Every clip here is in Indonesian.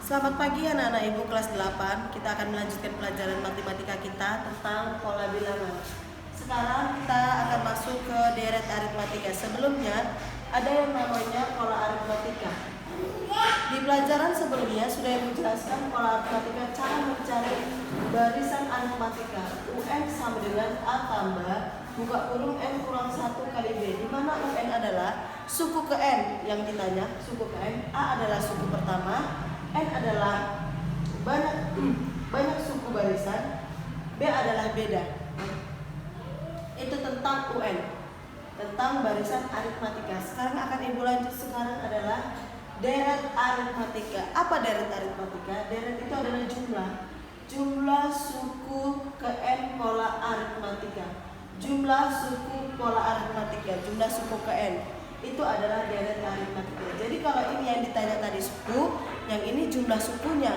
Selamat pagi anak-anak ibu kelas 8. Kita akan melanjutkan pelajaran matematika kita tentang pola bilangan. Sekarang kita akan masuk ke deret aritmatika. Sebelumnya ada yang namanya pola aritmatika. Di pelajaran sebelumnya sudah dijelaskan pola aritmatika, cara mencari barisan aritmatika. UN sama dengan A tambah buka kurung N kurang 1 kali B, di mana UN adalah suku ke N yang ditanya, suku ke N. A adalah suku pertama, N adalah banyak suku barisan, B adalah beda. Itu tentang UN, tentang barisan aritmatika. Sekarang akan ibu lanjut. Sekarang adalah deret aritmatika. Apa deret aritmatika? Deret itu adalah jumlah suku ke N pola aritmatika. Jumlah suku pola aritmatika, jumlah suku ke N itu adalah deret aritmatika. Jadi kalau ini yang ditanya tadi suku, yang ini jumlah sukunya.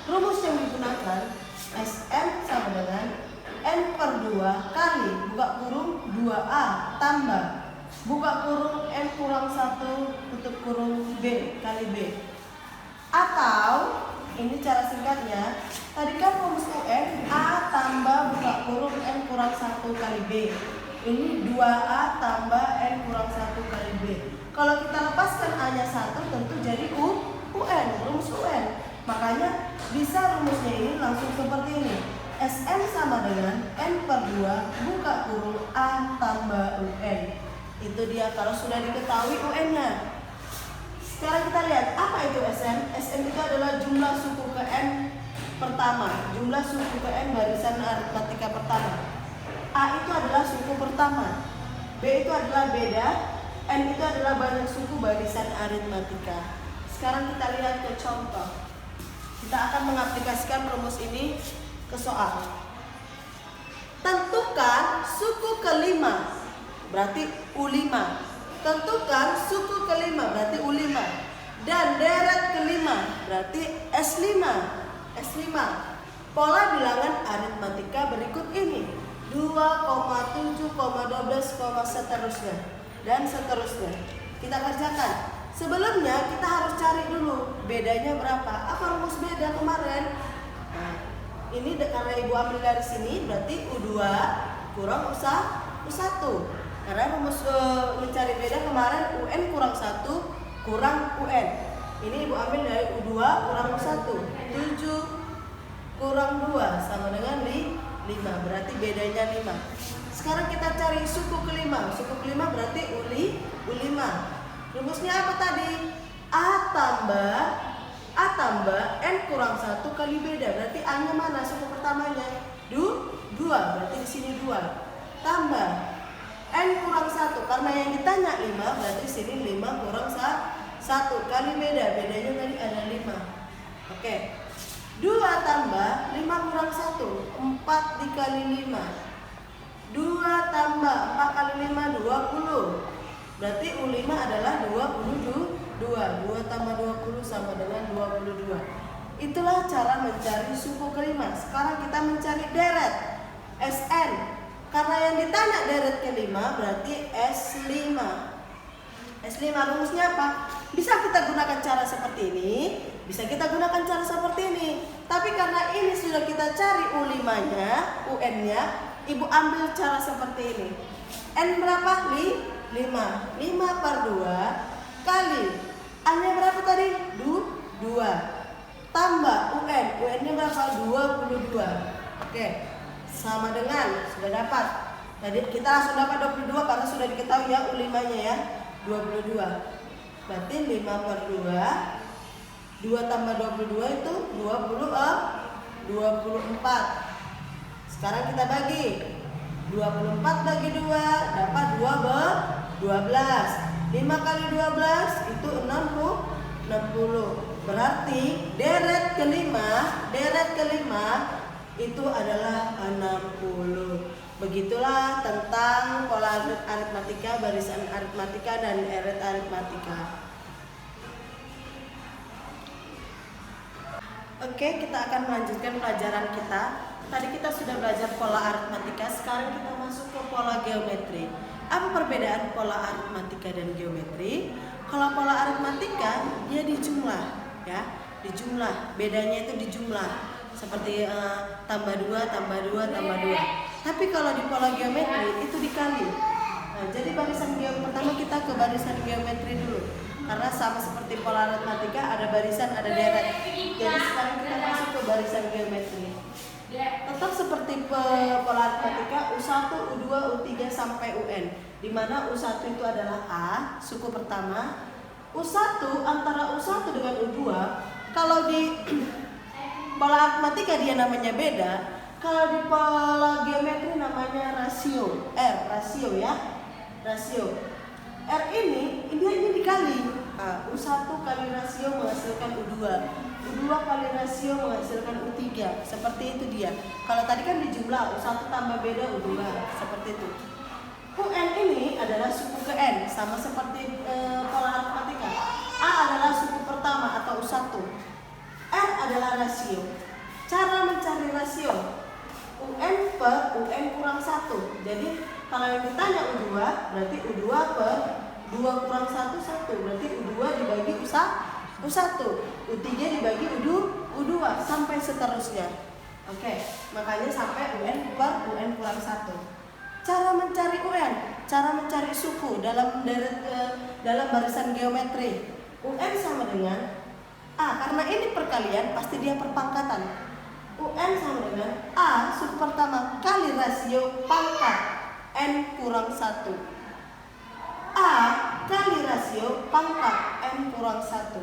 Rumus yang digunakan Sn sama dengan N per 2 kali buka kurung 2A tambah buka kurung N kurang 1 tutup kurung B kali B. Atau ini cara singkatnya, tadi kan rumus UN A tambah buka kurung N kurang 1 kali B. Ini 2A tambah N kurang 1 kali B. Kalau kita lepaskan A-nya 1 tentu jadi UN, rumus UN. Makanya bisa rumusnya ini langsung seperti ini. Sn sama dengan N per 2 buka kurung A tambah UN. Itu dia kalau sudah diketahui UN-nya. Sekarang kita lihat apa itu Sn. Sn itu adalah jumlah suku ke N pertama, jumlah suku ke N barisan aritmatika pertama. A itu adalah suku pertama, B itu adalah beda, N itu adalah banyak suku barisan aritmatika. Sekarang kita lihat ke contoh. Kita akan mengaplikasikan rumus ini ke soal. Tentukan suku kelima, berarti U5. Tentukan suku kelima, berarti U5. Dan deret kelima, berarti S5. S5. Pola bilangan aritmatika berikut ini. 2,7, 12, seterusnya. Dan seterusnya. Kita kerjakan. Sebelumnya kita harus cari dulu bedanya berapa. Apa rumus beda kemarin? Nah, ini karena ibu ambil dari sini berarti U2 kurang U1. Karena rumus mencari beda kemarin UN kurang 1 kurang UN. Ini ibu ambil dari U2 kurang U1. 7 kurang 2 sama dengan 5. Berarti bedanya 5. Sekarang kita cari suku kelima. Suku kelima berarti U5. Rumusnya apa tadi? A tambah N kurang 1 kali beda. Berarti A-nya mana? Suku pertamanya 2. Berarti di sini 2. Tambah N kurang 1. Karena yang ditanya 5, berarti di sini 5 kurang 1 kali beda. Bedanya tadi ada 5. Oke. 2 tambah 5 kurang 1. 4 dikali 5. 2 tambah 4 kali 5 20. Berarti U5 adalah 22. 2 tambah 20 sama dengan 22. Itulah cara mencari suku kelima. Sekarang kita mencari deret Sn. Karena yang ditanya deret kelima berarti S5. S5 rumusnya apa? Bisa kita gunakan cara seperti ini, bisa kita gunakan cara seperti ini. Tapi karena ini sudah kita cari U5-nya, UN-nya, ibu ambil cara seperti ini. N berapa? 5 per 2 kali A-nya berapa tadi? 2 tambah UN-nya berapa? 22. Oke, sama dengan sudah dapat. Tadi kita langsung dapat 22 karena sudah diketahui ya U5-nya ya 22. Berarti 5 per 2 tambah 22 itu 24. Sekarang kita bagi 24 bagi 2 dapat 12. 5 kali 12 itu 60. Berarti deret kelima itu adalah 60. Begitulah tentang pola aritmatika, barisan aritmatika, dan deret aritmatika. Oke, kita akan melanjutkan pelajaran kita. Tadi kita sudah belajar pola aritmatika, sekarang kita masuk ke pola geometri. Apa perbedaan pola aritmatika dan geometri? Kalau pola aritmatika dia di jumlah, ya. dijumlah. Bedanya itu dijumlah. Seperti tambah 2, tambah 2, tambah 2. Tapi kalau di pola geometri itu dikali. Nah, jadi barisan pertama kita ke barisan geometri dulu. Karena sama seperti pola aritmatika, ada barisan, ada deret. Jadi sekarang kita masuk ke barisan geometri. Tetap seperti pola aritmatika, U1, U2, U3 sampai UN. Di mana U1 itu adalah A, suku pertama. U1 antara U1 dengan U2, kalau di pola aritmatika dia namanya beda. Kalau di pola geometri namanya rasio. Rasio ya. Rasio. R ini dikali. U1 kali rasio menghasilkan U2. U2 kali rasio menghasilkan U3. Seperti itu dia. Kalau tadi kan dijumlah U1 tambah beda U2. Seperti itu. UN ini adalah suku ke N. Sama seperti pola aritmatika. A adalah suku pertama atau U1. R adalah rasio. Cara mencari rasio, UN per UN kurang 1. Jadi kalau yang ditanya U2, berarti U2 per 2 kurang 1, 1. Berarti U2 dibagi U1, U3 dibagi U2, sampai seterusnya. Oke, makanya sampai UN per UN kurang 1. Cara mencari UN, cara mencari suku dalam barisan geometri. UN sama dengan A, karena ini perkalian pasti dia perpangkatan. UN sama dengan A suku pertama kali rasio pangkat N kurang 1. A kali rasio pangkat N kurang 1.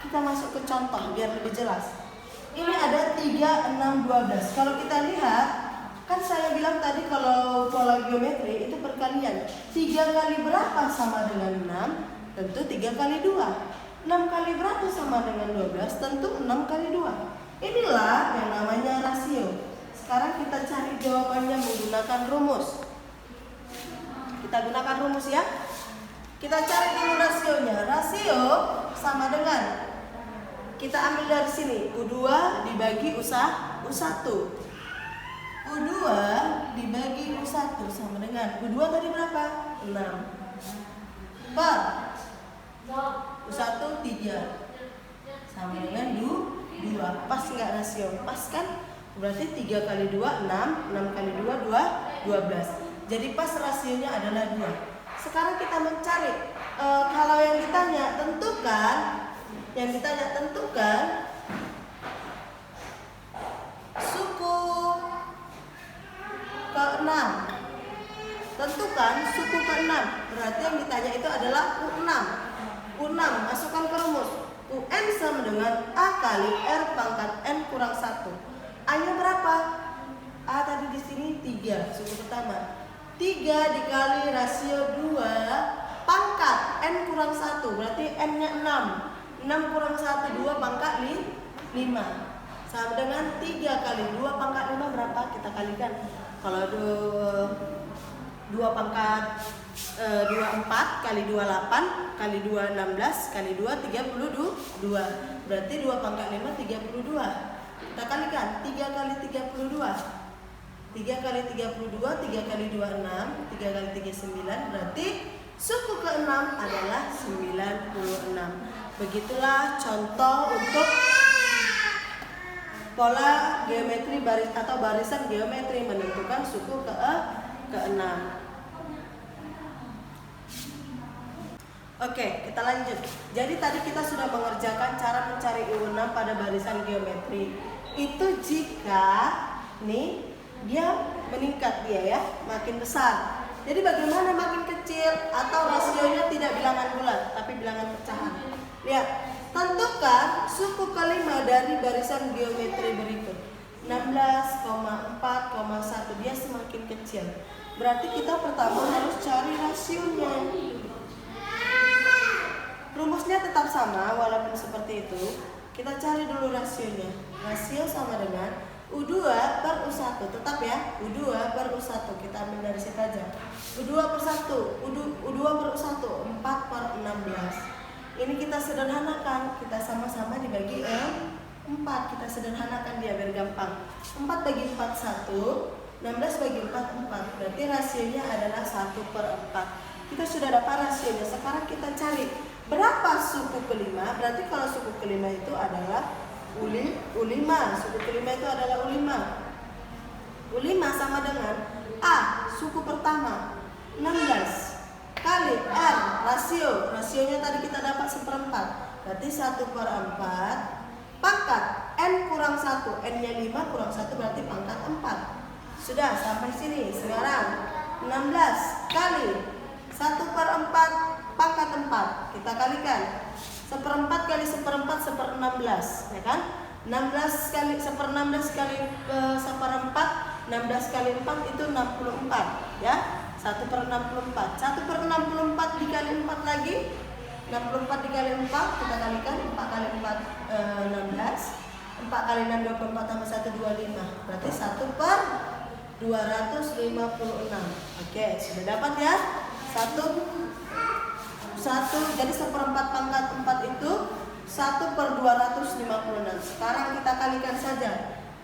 Kita masuk ke contoh biar lebih jelas. Ini ada 3, 6, 12. Kalau kita lihat, kan saya bilang tadi kalau pola geometri itu perkalian. 3 kali berapa sama dengan 6? Tentu 3 kali 2. 6 kali berapa sama dengan 12? Tentu 6 kali 2. Inilah yang namanya rasio. Sekarang kita cari jawabannya menggunakan rumus. Kita gunakan rumus ya. Kita cari dulu rasionya. Rasio sama dengan, kita ambil dari sini, U2 dibagi U1. U2 dibagi U1 sama dengan, U2 tadi berapa? 6 per U1 3 sama dengan 2. Pas nggak rasio? Pas kan? Berarti 3 kali 2 6, 6 kali 2 12. Jadi pas rasionya adalah 2. Sekarang kita mencari kalau yang ditanya tentukan suku ke-6. Tentukan suku ke-6. Berarti yang ditanya itu adalah U6. U6 masukkan ke rumus. UN sama dengan A kali R pangkat N kurang 1. A-nya berapa? A tadi di sini 3, suku pertama. 3 dikali rasio 2 pangkat N kurang 1. Berarti N-nya 6. 6 kurang 1, 2 pangkat 5. Sama dengan 3 kali 2 pangkat 5 berapa? Kita kalikan. Kalau 2 pangkat 2 4 kali 2 8 kali 2 16 kali 2 32. Berarti 2 pangkat 5 32. Kita kalikan 3 kali 32. 3 kali 32, 3 kali 2 6, 3 kali 3 9. Berarti suku ke-6 adalah 96. Begitulah contoh untuk pola geometri atau barisan geometri menentukan suku ke-6. Oke, kita lanjut. Jadi tadi kita sudah mengerjakan cara mencari U6 pada barisan geometri. Itu jika nih dia meningkat ya, makin besar. Jadi bagaimana makin kecil atau rasionya tidak bilangan bulat tapi bilangan pecahan. Lihat, tentukan suku ke-5 dari barisan geometri berikut. 16,4,1, dia semakin kecil. Berarti kita pertama harus cari rasionya. Rumusnya tetap sama walaupun seperti itu. Kita cari dulu rasionya. Rasio sama dengan U2 per U1, tetap ya. U2 per U1, kita ambil dari situ aja. U2 per 1, U2 per U1, 4 per 16. Ini kita sederhanakan, kita sama-sama dibagi 4. Kita sederhanakan dia biar gampang. 4 bagi 4 1, 16 bagi 4 4. Berarti rasionya adalah 1 per 4. Kita sudah dapat rasionya. Sekarang kita cari Berapa suku kelima? Berarti kalau suku kelima itu adalah U5. Suku kelima itu adalah U5. U5 sama dengan A, suku pertama 16 kali R, rasionya tadi kita dapat 1/4, berarti 1/4 pangkat N kurang 1, N nya 5 kurang 1 berarti pangkat 4. Sudah sampai sini. Sekarang 16 kali 1/4 pangkat 4, kita kalikan 1/4 kali 1/4 1/16, ya kan? 16 kali 1/16 kali 1/4, 16 kali 4 itu 64, ya. 1/64. 1/64 dikali 4 lagi, 64 dikali 4 kita kalikan, 4 kali 4 16, 4 kali 6 24 tambah 1 25, berarti 1/256. Oke, sudah dapat ya. 1 jadi 1/4 pangkat 4 itu 1/256. Sekarang kita kalikan saja.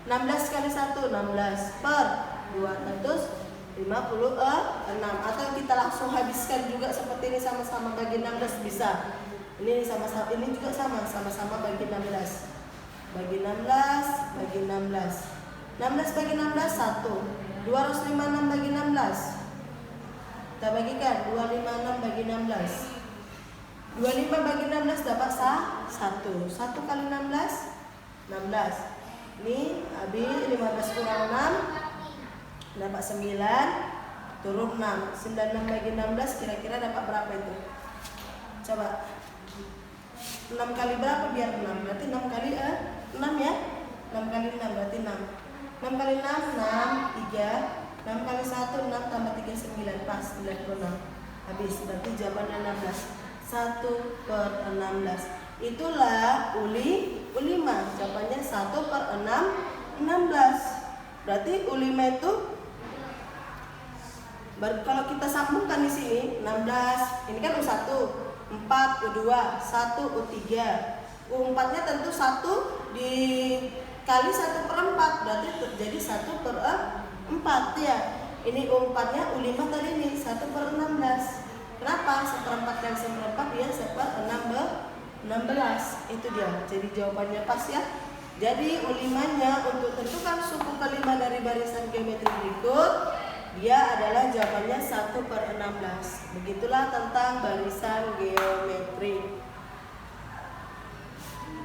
16 kali 1 16/256, atau kita langsung habiskan juga seperti ini, sama-sama bagi 16 bisa. Ini sama-sama, ini juga sama-sama bagi 16. Bagi 16 bagi 16. 16 bagi 16 1. 256 bagi 16. Kita bagikan 256 bagi 16. 25 bagi 16 dapat 1. 1 kali 16 16. Ini habis 15 kurang 6 dapat 9, turun 6. 96 bagi 16 kira-kira dapat berapa itu? Coba. 6 kali berapa biar 6? Berarti 6 kali 6 ya. 6 kali 6 berarti 6. 6 kali 6 6 3. 6 kali 1 6 tambah 3 9, pas 96. Habis, berarti jawabannya 16. 1/16. Itulah U5. Jawabannya 1/16. Berarti U5 itu kalau kita sambungkan di sini 16, ini kan U1, 4, U2, 1, U3. U4-nya tentu 1 dikali 1/4, berarti jadi 1/4 ya. Ini U4-nya U5 tadi ini 1/16. Kenapa? 1/4 kali 1/4 dia 1/16. Itu dia. Jadi jawabannya pas ya. Jadi U5-nya untuk tentukan suku kelima dari barisan geometri berikut, dia adalah jawabannya 1/16. Begitulah tentang barisan geometri.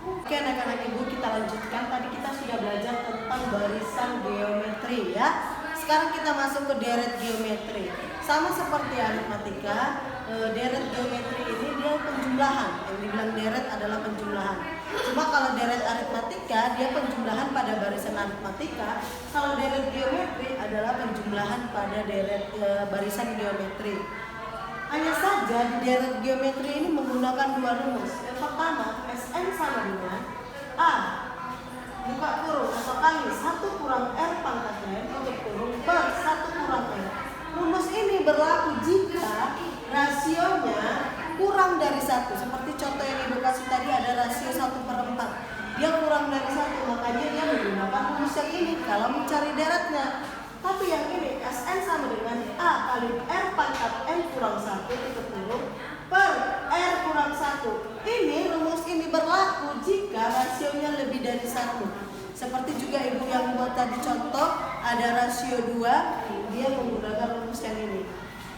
Oke anak-anak ibu, kita lanjutkan. Tadi kita sudah belajar tentang barisan geometri ya. Sekarang kita masuk ke deret geometri. Sama seperti aritmatika, deret geometri ini dia penjumlahan. Yang dibilang deret adalah penjumlahan. Cuma kalau deret aritmatika dia penjumlahan pada barisan aritmatika. Kalau deret geometri adalah penjumlahan pada deret barisan geometri. Hanya saja di deret geometri ini menggunakan dua rumus. Yang pertama, Sn sama dengan A buka kurung atau kali 1 kurang R pangkat N tutup kurung per 1 kurang R. Rumus ini berlaku jika rasionya kurang dari 1. Seperti contoh yang ibu kasih tadi, ada rasio 1/4. Dia kurang dari 1, makanya dia menggunakan rumus yang ini kalau mencari deretnya. Tapi yang ini Sn sama dengan A kali R pangkat N kurang 1 tutup kurung per R kurang 1. Ini rumus ini berlaku jika rasionya lebih dari 1. Seperti juga ibu yang buat tadi contoh, ada rasio 2, dia menggunakan rumus yang ini.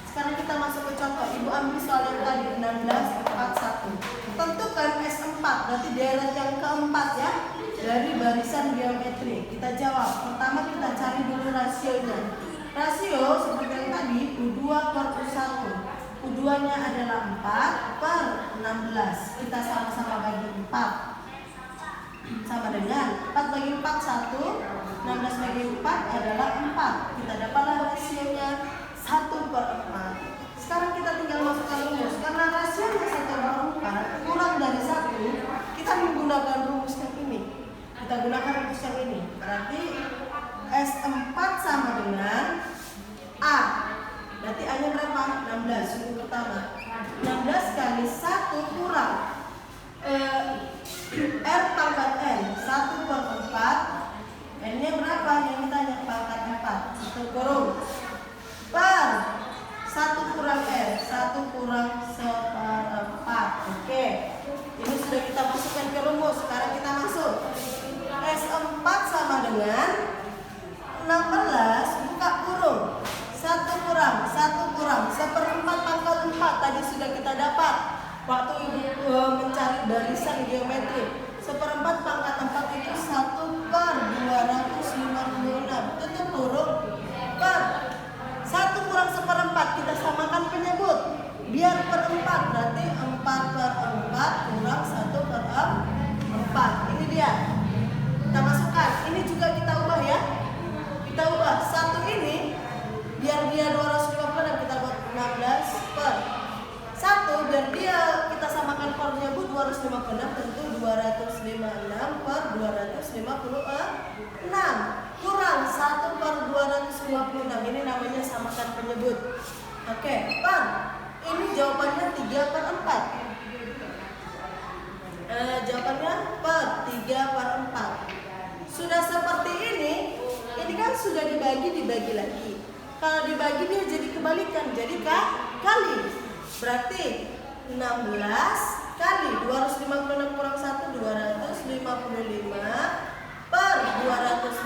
Sekarang kita masuk ke contoh. Ibu ambil soal yang tadi 16, 41. Tentukan S4, berarti deret yang keempat ya, dari barisan geometri. Kita jawab. Pertama kita cari dulu rasionya. Rasio seperti yang tadi, U2 per U1. U2-nya adalah 4 per 16. Kita sama-sama bagi 4. Sama dengan 4 bagi 4 1, 16 bagi 4 adalah 4. Kita dapatlah rasionya 1/4. Sekarang kita tinggal masukkan rumus. Karena rasionya 1/4 kurang dari 1, kita menggunakan rumus yang ini. Kita gunakan rumus yang ini. Berarti S4 sama dengan A. Berarti A-nya berapa? 16, suku pertama. 16 kali 1 kurang R pangkat N 1/4. N-nya berapa? Yang ditanya pangkat 4. Itu kurung per 1 kurang R, 1 kurang 1/4. Oke, penyebut 256, tentu 256 per 256 kurang 1 per 256. Ini namanya samakan penyebut. Oke, Bang, ini jawabannya 3 per 4. Jawabannya per 3 per 4. Sudah seperti ini kan sudah dibagi lagi. Kalau dibagi dia jadi kebalikan, jadi kali. Berarti 16 kali 256 kurang 1, 255 per 256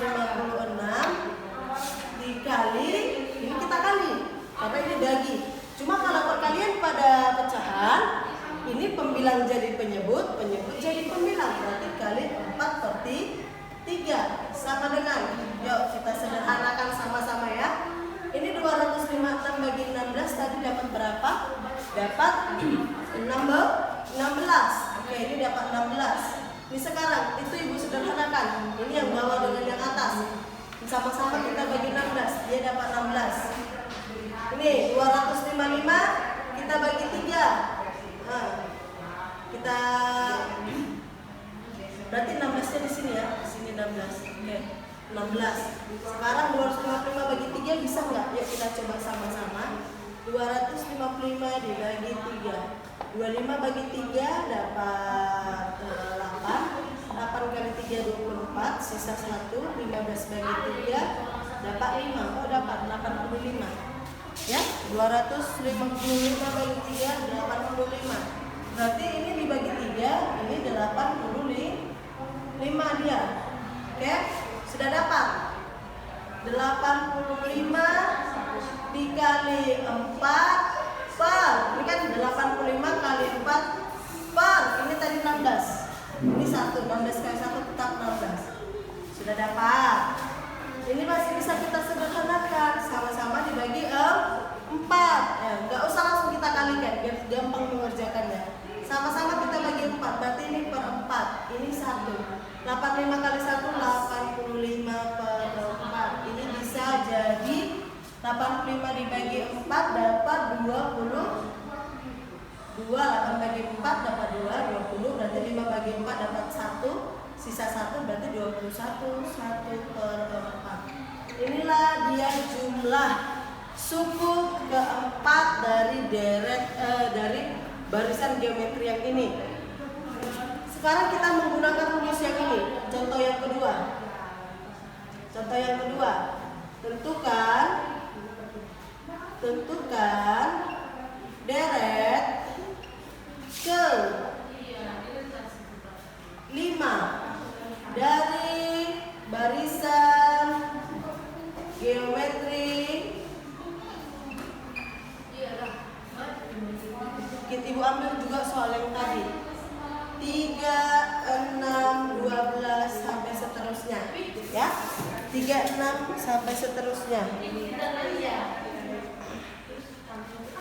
dikali, ini kita kali karena ini bagi. Cuma kalau perkalian pada pecahan, ini pembilang jadi penyebut jadi pembilang, berarti kali 4 per 3 sama dengan, yuk kita sederhanakan sama-sama ya. Ini 256 bagi 16 tadi dapat berapa? Dapat 16. Oke, ini dapat 16. Ini sekarang itu ibu sederhanakan. Ini yang bawah dengan yang atas. Sama-sama kita bagi 16, dia dapat 16. Ini 255 kita bagi 3. Nah, kita berarti 16-nya di sini ya. Di sini 16. Oke. 16. Sekarang 255 bagi 3 bisa nggak? Yuk kita coba sama-sama. 255 dibagi 3. 25 bagi 3 dapat 8. 8 kali 3 24, sisa 1. 15 bagi 3 dapat 5. Oh, dapat 85. Ya, 255 bagi 3 85. Berarti ini dibagi 3, ini 85 dia. Oke? Sudah dapat 85 dikali 4 per, ini kan 85 kali 4 per, ini tadi 16, ini 1, 16 kali 1 tetap 16. Sudah dapat. Ini masih bisa kita sederhanakan, sama-sama dibagi 4 ya, nggak usah langsung kita kalikan biar gampang mengerjakannya. Sama-sama kita bagi 4, berarti ini per 4, ini 1. 85 kali 1, 85 per 4. Ini bisa jadi 85 dibagi 4 dapat 22. 8 bagi 4 dapat 2, 20. Berarti 5 bagi 4 dapat 1. Sisa 1 berarti 21. 1 per 4. Inilah dia jumlah suku keempat dari dari barisan geometri yang ini. Sekarang kita menggunakan rumus yang ini. Contoh yang kedua. Tentukan deret ke 5 dari barisan geometri ibu ambil juga soal yang tadi 3, 6, 12 sampai seterusnya ya, 3, 6 sampai seterusnya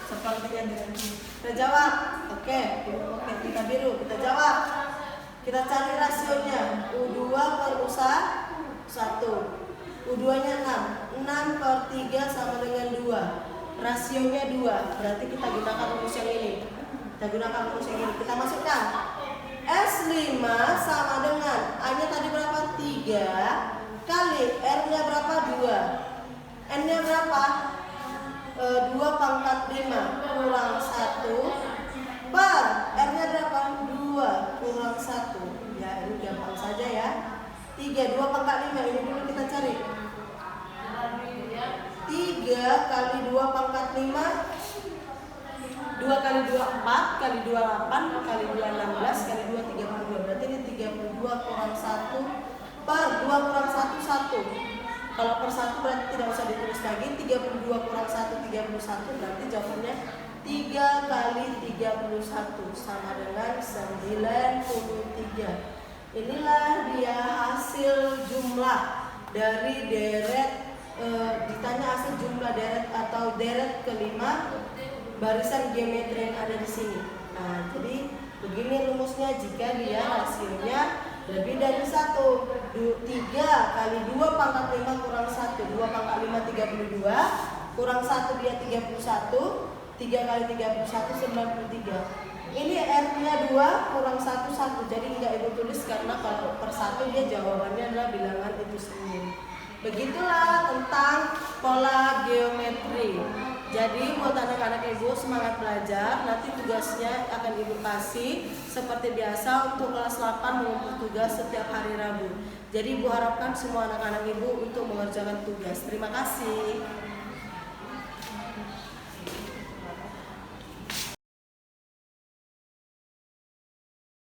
sepertinya dengan ini. Kita jawab. Oke, kita biru, kita jawab. Kita cari rasionya. U2 per U1. U2 nya 6 per 3 sama dengan 2. Rasionya 2. Berarti kita gunakan rumus yang ini. Kita masukkan S5 sama dengan A-nya tadi berapa? 3 kali R-nya berapa? 2. N-nya berapa? 2 pangkat 5 kurang 1 per R-nya berapa? 2 kurang 1. Ya, ini gampang saja ya. 3, 2 pangkat 5 ini dulu kita cari. 3 kali 2 pangkat 5, 2 kali 2 4, kali 2 8, kali 2 16, kali 2 32. Berarti ini 32 kurang 1 per 2 kurang 1 1. Kalau per 1 berarti tidak usah ditulis lagi. 32 kurang 1 31. Berarti jawabannya 3 kali 31 sama dengan 93. Inilah dia hasil jumlah dari deret. Ditanya hasil jumlah deret atau deret kelima barisan geometri yang ada di sini. Nah, jadi begini rumusnya jika dia hasilnya lebih dari 1. 3 kali 2 pangkat 5 kurang 1. 2 pangkat 5 32. Kurang 1 dia 31. 3 kali 31 93. Ini R-nya 2 kurang 1 1. Jadi nggak ibu tulis karena kalau per 1 dia jawabannya adalah bilangan itu sendiri. Begitulah tentang pola geometri. Jadi buat anak-anak ibu semangat belajar. Nanti tugasnya akan ibu kasih seperti biasa untuk kelas 8 mengumpul tugas setiap hari Rabu. Jadi ibu harapkan semua anak-anak ibu untuk mengerjakan tugas. Terima kasih.